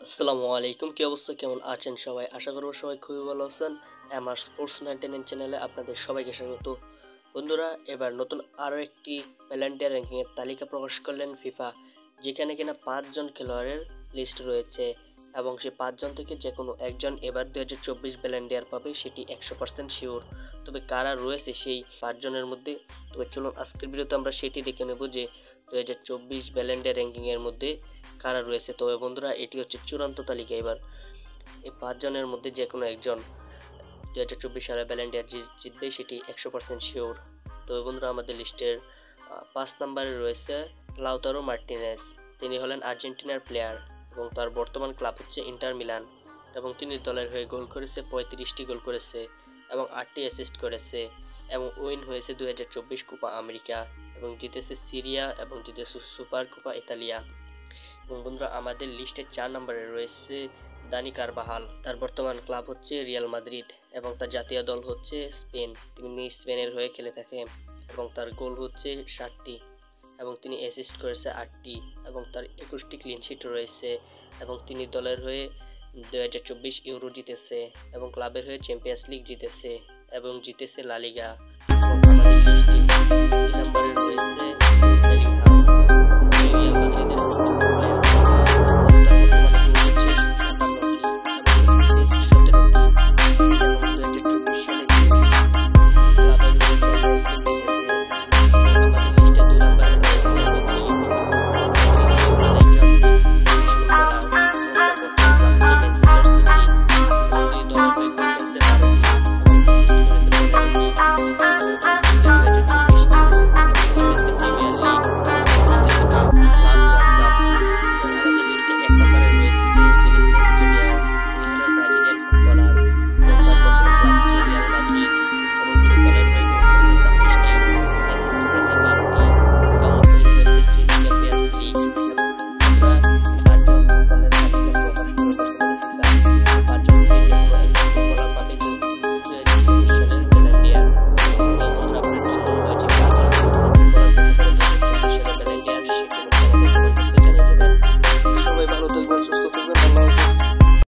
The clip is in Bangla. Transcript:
আসসালামু আলাইকুম, কি অবস্থা, কেমন আছেন সবাই? আশা করব সবাই খুবই ভালো আছেন। আমার স্পোর্টস 99 চ্যানেলে আপনাদের সবাইকে স্বাগত। বন্ধুরা, এবার নতুন আরও একটি ভ্যালেন্টিয়ার র্যাঙ্কিংয়ের তালিকা প্রকাশ করলেন ফিফা, যেখানে কিনা 5 জন খেলোয়াড়ের লিস্ট রয়েছে এবং সেই 5 জন থেকে যে কোনো একজন এবার 2024 ভ্যালেন্টিয়ার পাবে, সেটি 100% শিওর। তবে কারা রয়েছে সেই 5 জনের মধ্যে? তবে চলুন আজকের ভিডিওতে আমরা সেটি দেখে নেব যে 2024 ভ্যালেন্টিয়ার র্যাঙ্কিংয়ের মধ্যে কারা রয়েছে। তবে বন্ধুরা, এটি হচ্ছে চূড়ান্ত তালিকা। এবার এই 5 জনের মধ্যে যে কোনো একজন 2024 সালে ভ্যালেন্টিয়ার জিতবে, সেটি 100% শিওর। তবে বন্ধুরা, আমাদের লিস্টের 5 নম্বরে রয়েছে লাউতারো মার্টিনেজ। তিনি হলেন আর্জেন্টিনার প্লেয়ার এবং তার বর্তমান ক্লাব হচ্ছে ইন্টার মিলান, এবং তিনি দলের হয়ে গোল করেছে, 35টি গোল করেছে এবং 8টি অ্যাসিস্ট করেছে, এবং উইন হয়েছে 2024 কোপা আমেরিকা, এবং জিতেছে সিরিয়া এবং জিতেছে সুপার কোপা ইতালিয়া। এবং বন্ধুরা, আমাদের লিস্টে 4 নম্বরে রয়েছে দানি কারবাহাল। তার বর্তমান ক্লাব হচ্ছে রিয়াল মাদ্রিদ এবং তার জাতীয় দল হচ্ছে স্পেন। তিনি স্পেনের হয়ে খেলে থাকেন এবং তার গোল হচ্ছে 7টি এবং তিনি অ্যাসিস্ট করেছে 8টি এবং তার 21টি ক্লিন শিট রয়েছে, এবং তিনি দলের হয়ে 2024 ইউরো জিতেছে এবং ক্লাবের হয়ে চ্যাম্পিয়ন্স লিগ জিতেছে এবং জিতেছে লা লিগা। আমাদের লিস্টে 3 নম্বরে রয়েছে বেলিংহাম। Real Madrid